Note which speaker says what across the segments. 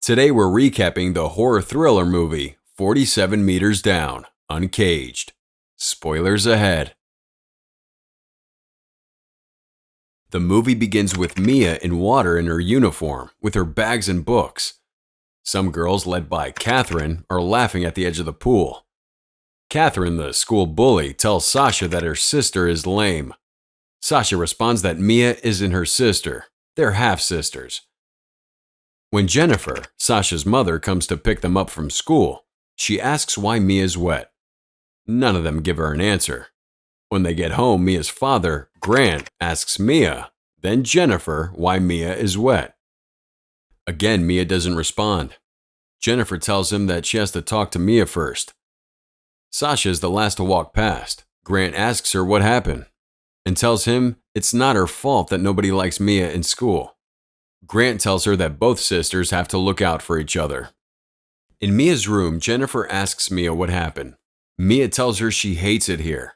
Speaker 1: Today we're recapping the horror thriller movie 47 Meters Down, Uncaged. Spoilers ahead. The movie begins with Mia in water in her uniform, with her bags and books. Some girls, led by Catherine, are laughing at the edge of the pool. Catherine, the school bully, tells Sasha that her sister is lame. Sasha responds that Mia isn't her sister. They're half-sisters. When Jennifer, Sasha's mother, comes to pick them up from school, she asks why Mia's wet. None of them give her an answer. When they get home, Mia's father, Grant, asks Mia, then Jennifer, why Mia is wet. Again, Mia doesn't respond. Jennifer tells him that she has to talk to Mia first. Sasha is the last to walk past. Grant asks her what happened and tells him it's not her fault that nobody likes Mia in school. Grant tells her that both sisters have to look out for each other. In Mia's room, Jennifer asks Mia what happened. Mia tells her she hates it here.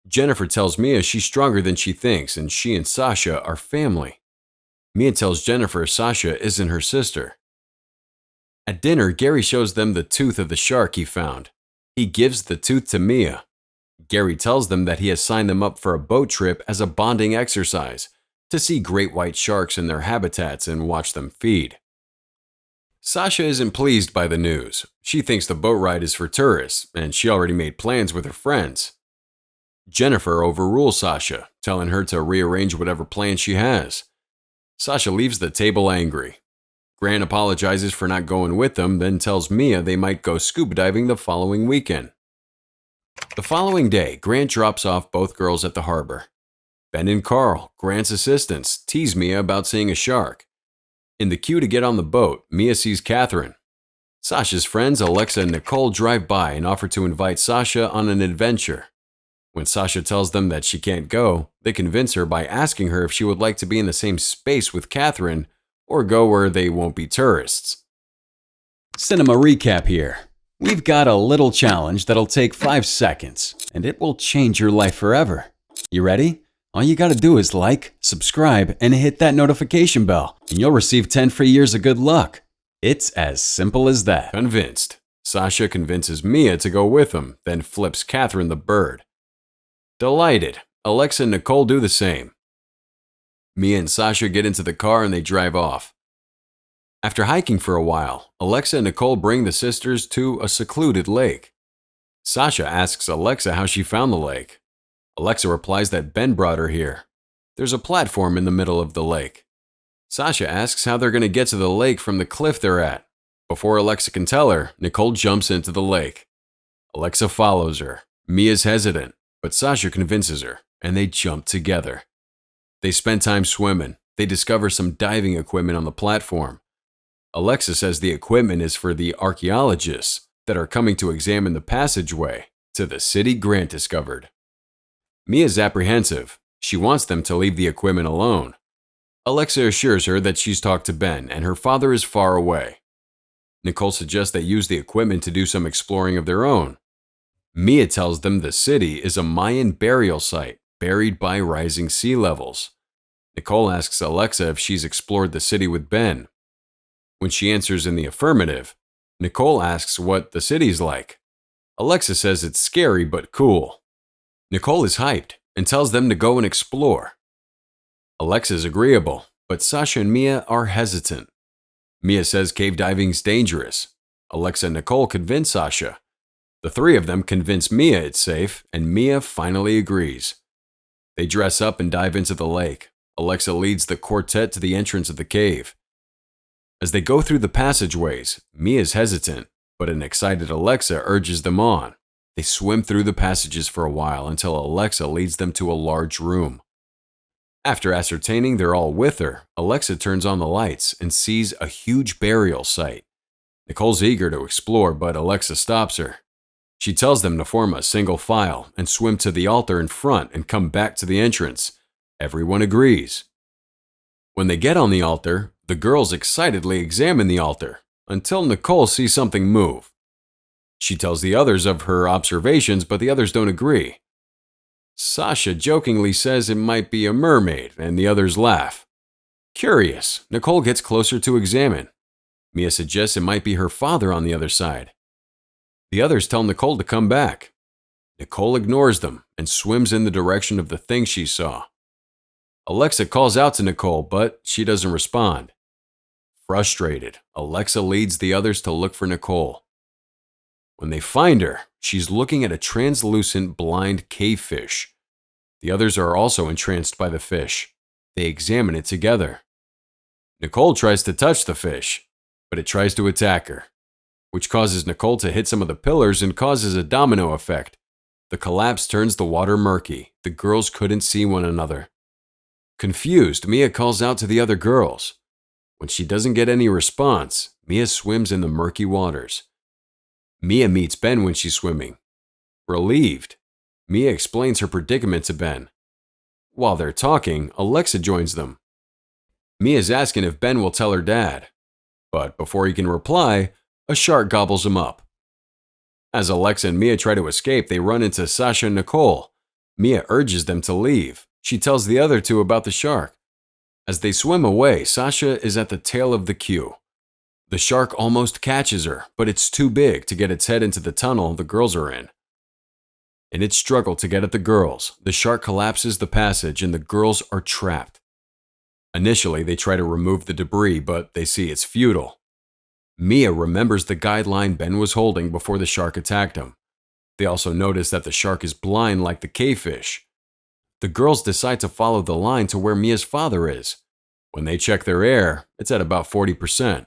Speaker 1: Jennifer tells Mia she's stronger than she thinks and she and Sasha are family. Mia tells Jennifer Sasha isn't her sister. At dinner, Gary shows them the tooth of the shark he found. He gives the tooth to Mia. Gary tells them that he has signed them up for a boat trip as a bonding exercise to see great white sharks in their habitats and watch them feed. Sasha isn't pleased by the news. She thinks the boat ride is for tourists, and she already made plans with her friends. Jennifer overrules Sasha, telling her to rearrange whatever plans she has. Sasha leaves the table angry. Grant apologizes for not going with them, then tells Mia they might go scuba diving the following weekend. The following day, Grant drops off both girls at the harbor. Ben and Carl, Grant's assistants, tease Mia about seeing a shark. In the queue to get on the boat, Mia sees Catherine. Sasha's friends Alexa and Nicole drive by and offer to invite Sasha on an adventure. When Sasha tells them that she can't go, they convince her by asking her if she would like to be in the same space with Catherine or go where they won't be tourists. Cinema recap here. We've got a little challenge that'll take 5 seconds, and it will change your life forever. You ready? All you gotta do is like, subscribe, and hit that notification bell, and you'll receive 10 free years of good luck. It's as simple as that. Convinced, Sasha convinces Mia to go with him, then flips Catherine the bird. Delighted, Alexa and Nicole do the same. Mia and Sasha get into the car and they drive off. After hiking for a while, Alexa and Nicole bring the sisters to a secluded lake. Sasha asks Alexa how she found the lake. Alexa replies that Ben brought her here. There's a platform in the middle of the lake. Sasha asks how they're going to get to the lake from the cliff they're at. Before Alexa can tell her, Nicole jumps into the lake. Alexa follows her. Mia's hesitant, but Sasha convinces her, and they jump together. They spend time swimming. They discover some diving equipment on the platform. Alexa says the equipment is for the archaeologists that are coming to examine the passageway to the city Grant discovered. Mia's apprehensive. She wants them to leave the equipment alone. Alexa assures her that she's talked to Ben and her father is far away. Nicole suggests they use the equipment to do some exploring of their own. Mia tells them the city is a Mayan burial site buried by rising sea levels. Nicole asks Alexa if she's explored the city with Ben. When she answers in the affirmative, Nicole asks what the city's like. Alexa says it's scary but cool. Nicole is hyped and tells them to go and explore. Alexa's agreeable, but Sasha and Mia are hesitant. Mia says cave diving's dangerous. Alexa and Nicole convince Sasha. The three of them convince Mia it's safe, and Mia finally agrees. They dress up and dive into the lake. Alexa leads the quartet to the entrance of the cave. As they go through the passageways, Mia's hesitant, but an excited Alexa urges them on. They swim through the passages for a while until Alexa leads them to a large room. After ascertaining they're all with her, Alexa turns on the lights and sees a huge burial site. Nicole's eager to explore, but Alexa stops her. She tells them to form a single file and swim to the altar in front and come back to the entrance. Everyone agrees. When they get on the altar, the girls excitedly examine the altar until Nicole sees something move. She tells the others of her observations, but the others don't agree. Sasha jokingly says it might be a mermaid, and the others laugh. Curious, Nicole gets closer to examine. Mia suggests it might be her father on the other side. The others tell Nicole to come back. Nicole ignores them and swims in the direction of the thing she saw. Alexa calls out to Nicole, but she doesn't respond. Frustrated, Alexa leads the others to look for Nicole. When they find her, she's looking at a translucent blind cavefish. The others are also entranced by the fish. They examine it together. Nicole tries to touch the fish, but it tries to attack her, which causes Nicole to hit some of the pillars and causes a domino effect. The collapse turns the water murky. The girls couldn't see one another. Confused, Mia calls out to the other girls. When she doesn't get any response, Mia swims in the murky waters. Mia meets Ben when she's swimming. Relieved, Mia explains her predicament to Ben. While they're talking, Alexa joins them. Mia's asking if Ben will tell her dad, but before he can reply, a shark gobbles him up. As Alexa and Mia try to escape, they run into Sasha and Nicole. Mia urges them to leave. She tells the other two about the shark. As they swim away, Sasha is at the tail of the queue. The shark almost catches her, but it's too big to get its head into the tunnel the girls are in. In its struggle to get at the girls, the shark collapses the passage and the girls are trapped. Initially, they try to remove the debris, but they see it's futile. Mia remembers the guideline Ben was holding before the shark attacked him. They also notice that the shark is blind like the cavefish. The girls decide to follow the line to where Mia's father is. When they check their air, it's at about 40%.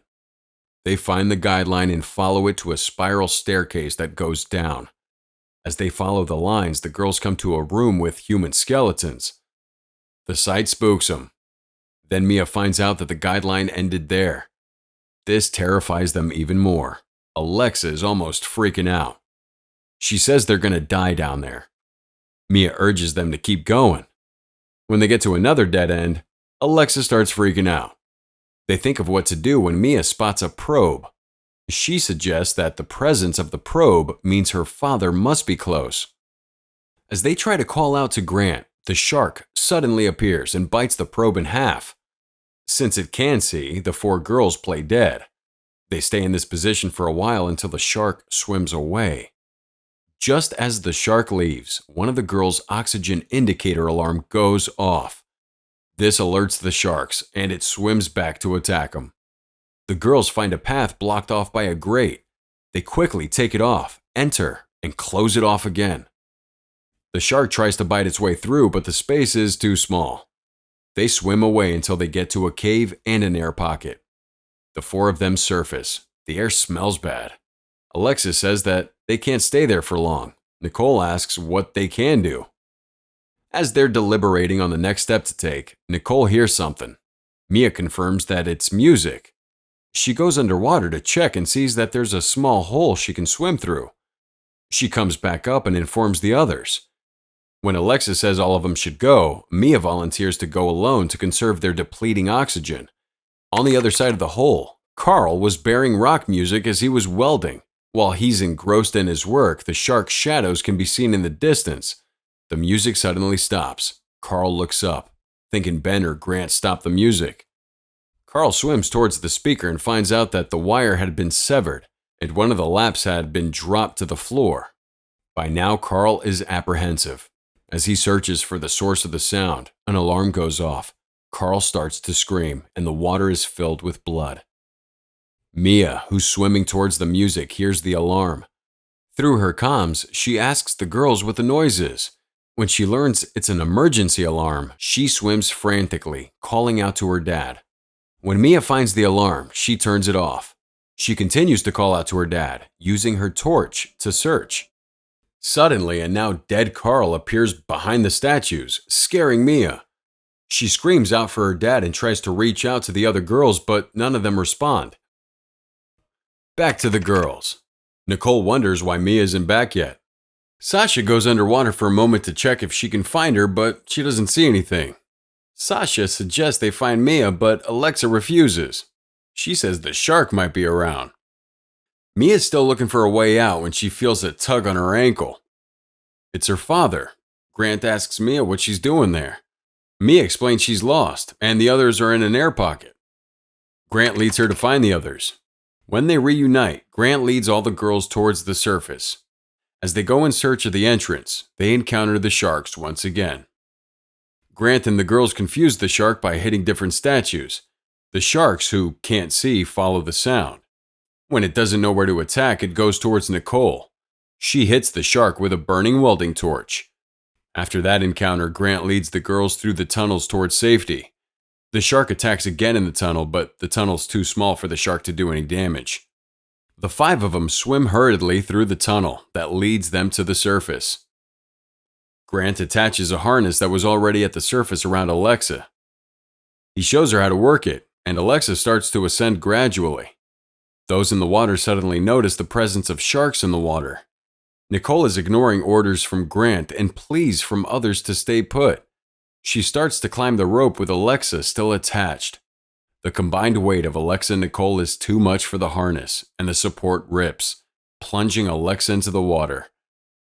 Speaker 1: They find the guideline and follow it to a spiral staircase that goes down. As they follow the lines, the girls come to a room with human skeletons. The sight spooks them. Then Mia finds out that the guideline ended there. This terrifies them even more. Alexa is almost freaking out. She says they're going to die down there. Mia urges them to keep going. When they get to another dead end, Alexa starts freaking out. They think of what to do when Mia spots a probe. She suggests that the presence of the probe means her father must be close. As they try to call out to Grant, the shark suddenly appears and bites the probe in half. Since it can see, the four girls play dead. They stay in this position for a while until the shark swims away. Just as the shark leaves, one of the girls' oxygen indicator alarm goes off. This alerts the sharks, and it swims back to attack them. The girls find a path blocked off by a grate. They quickly take it off, enter, and close it off again. The shark tries to bite its way through, but the space is too small. They swim away until they get to a cave and an air pocket. The four of them surface. The air smells bad. Alexis says that they can't stay there for long. Nicole asks what they can do. As they're deliberating on the next step to take, Nicole hears something. Mia confirms that it's music. She goes underwater to check and sees that there's a small hole she can swim through. She comes back up and informs the others. When Alexa says all of them should go, Mia volunteers to go alone to conserve their depleting oxygen. On the other side of the hole, Carl was bearing rock music as he was welding. While he's engrossed in his work, the shark's shadows can be seen in the distance. The music suddenly stops. Carl looks up, thinking Ben or Grant stopped the music. Carl swims towards the speaker and finds out that the wire had been severed, and one of the laps had been dropped to the floor. By now, Carl is apprehensive. As he searches for the source of the sound, an alarm goes off. Carl starts to scream, and the water is filled with blood. Mia, who's swimming towards the music, hears the alarm. Through her comms, she asks the girls what the noise is. When she learns it's an emergency alarm, she swims frantically, calling out to her dad. When Mia finds the alarm, she turns it off. She continues to call out to her dad, using her torch to search. Suddenly, a now dead Carl appears behind the statues, scaring Mia. She screams out for her dad and tries to reach out to the other girls, but none of them respond. Back to the girls. Nicole wonders why Mia isn't back yet. Sasha goes underwater for a moment to check if she can find her, but she doesn't see anything. Sasha suggests they find Mia, but Alexa refuses. She says the shark might be around. Mia's still looking for a way out when she feels a tug on her ankle. It's her father. Grant asks Mia what she's doing there. Mia explains she's lost, and the others are in an air pocket. Grant leads her to find the others. When they reunite, Grant leads all the girls towards the surface. As they go in search of the entrance, they encounter the sharks once again. Grant and the girls confuse the shark by hitting different statues. The sharks, who can't see, follow the sound. When it doesn't know where to attack, it goes towards Nicole. She hits the shark with a burning welding torch. After that encounter, Grant leads the girls through the tunnels towards safety. The shark attacks again in the tunnel, but the tunnel's too small for the shark to do any damage. The five of them swim hurriedly through the tunnel that leads them to the surface. Grant attaches a harness that was already at the surface around Alexa. He shows her how to work it, and Alexa starts to ascend gradually. Those in the water suddenly notice the presence of sharks in the water. Nicole is ignoring orders from Grant and pleas from others to stay put. She starts to climb the rope with Alexa still attached. The combined weight of Alexa and Nicole is too much for the harness, and the support rips, plunging Alexa into the water.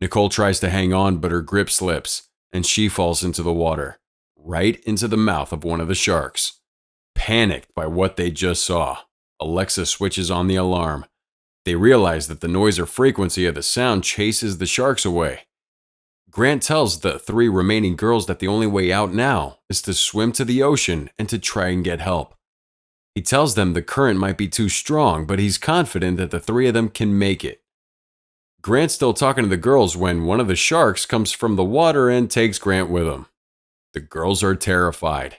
Speaker 1: Nicole tries to hang on, but her grip slips, and she falls into the water, right into the mouth of one of the sharks. Panicked by what they just saw, Alexa switches on the alarm. They realize that the noise or frequency of the sound chases the sharks away. Grant tells the three remaining girls that the only way out now is to swim to the ocean and to try and get help. He tells them the current might be too strong, but he's confident that the three of them can make it. Grant's still talking to the girls when one of the sharks comes from the water and takes Grant with him. The girls are terrified.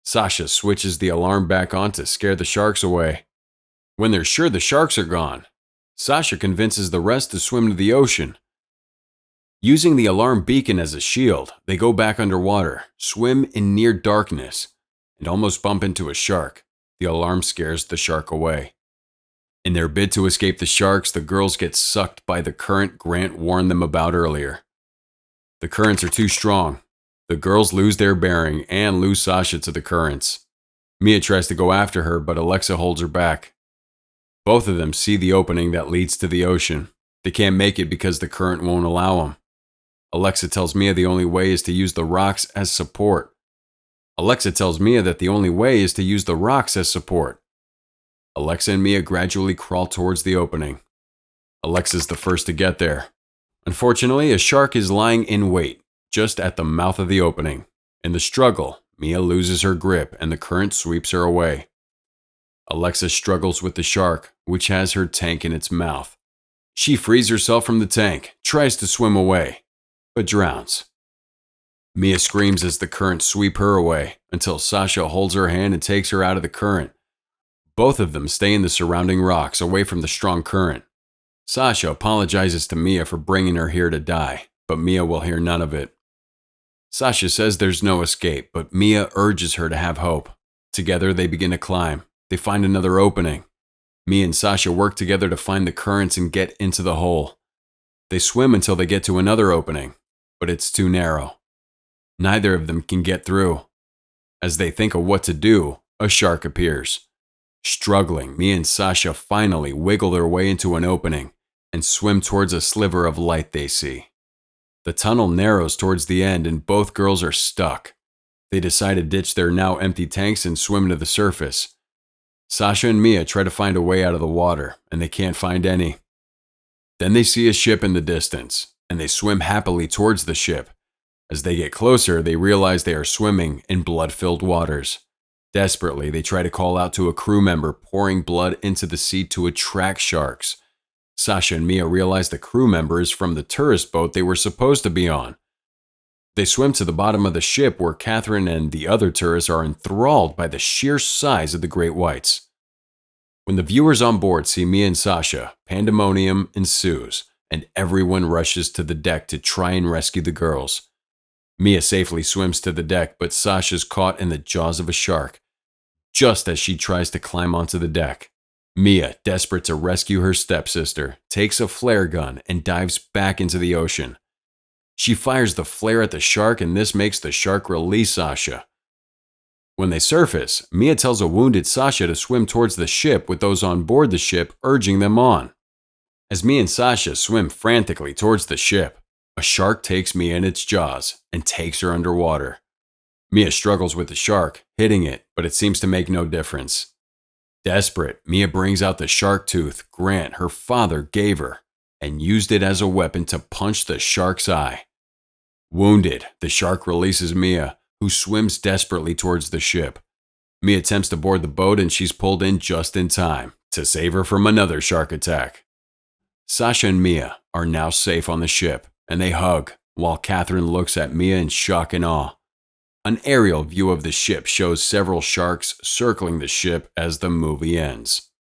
Speaker 1: Sasha switches the alarm back on to scare the sharks away. When they're sure the sharks are gone, Sasha convinces the rest to swim to the ocean. Using the alarm beacon as a shield, they go back underwater, swim in near darkness, and almost bump into a shark. The alarm scares the shark away. In their bid to escape the sharks, the girls get sucked by the current Grant warned them about earlier. The currents are too strong. The girls lose their bearing and lose Sasha to the currents. Mia tries to go after her, but Alexa holds her back. Both of them see the opening that leads to the ocean. They can't make it because the current won't allow them. Alexa tells Mia the only way is to use the rocks as support. Alexa tells Mia that the only way is to use the rocks as support. Alexa and Mia gradually crawl towards the opening. Alexa's the first to get there. Unfortunately, a shark is lying in wait, just at the mouth of the opening. In the struggle, Mia loses her grip and the current sweeps her away. Alexa struggles with the shark, which has her tank in its mouth. She frees herself from the tank, tries to swim away, but drowns. Mia screams as the currents sweep her away, until Sasha holds her hand and takes her out of the current. Both of them stay in the surrounding rocks, away from the strong current. Sasha apologizes to Mia for bringing her here to die, but Mia will hear none of it. Sasha says there's no escape, but Mia urges her to have hope. Together, they begin to climb. They find another opening. Mia and Sasha work together to find the currents and get into the hole. They swim until they get to another opening, but it's too narrow. Neither of them can get through. As they think of what to do, a shark appears. Struggling, Mia and Sasha finally wiggle their way into an opening and swim towards a sliver of light they see. The tunnel narrows towards the end and both girls are stuck. They decide to ditch their now empty tanks and swim to the surface. Sasha and Mia try to find a way out of the water, and they can't find any. Then they see a ship in the distance, and they swim happily towards the ship. As they get closer, they realize they are swimming in blood-filled waters. Desperately, they try to call out to a crew member, pouring blood into the sea to attract sharks. Sasha and Mia realize the crew member is from the tourist boat they were supposed to be on. They swim to the bottom of the ship where Catherine and the other tourists are enthralled by the sheer size of the great whites. When the viewers on board see Mia and Sasha, pandemonium ensues, and everyone rushes to the deck to try and rescue the girls. Mia safely swims to the deck, but Sasha's caught in the jaws of a shark, just as she tries to climb onto the deck. Mia, desperate to rescue her stepsister, takes a flare gun and dives back into the ocean. She fires the flare at the shark, and this makes the shark release Sasha. When they surface, Mia tells a wounded Sasha to swim towards the ship with those on board the ship urging them on. As Mia and Sasha swim frantically towards the ship, a shark takes Mia in its jaws and takes her underwater. Mia struggles with the shark, hitting it, but it seems to make no difference. Desperate, Mia brings out the shark tooth Grant, her father, gave her, and used it as a weapon to punch the shark's eye. Wounded, the shark releases Mia, who swims desperately towards the ship. Mia attempts to board the boat and she's pulled in just in time to save her from another shark attack. Sasha and Mia are now safe on the ship, and they hug while Catherine looks at Mia in shock and awe. An aerial view of the ship shows several sharks circling the ship as the movie ends.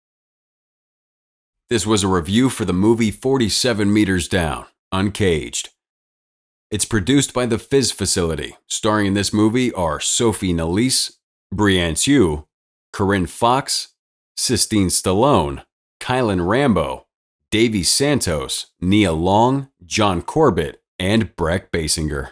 Speaker 1: This was a review for the movie 47 Meters Down, Uncaged. It's produced by the Fizz Facility. Starring in this movie are Sophie Nélisse, Brienne Hsu, Corinne Fox, Sistine Stallone, Kylan Rambo, Davy Santos, Nia Long, John Corbett, and Breck Basinger.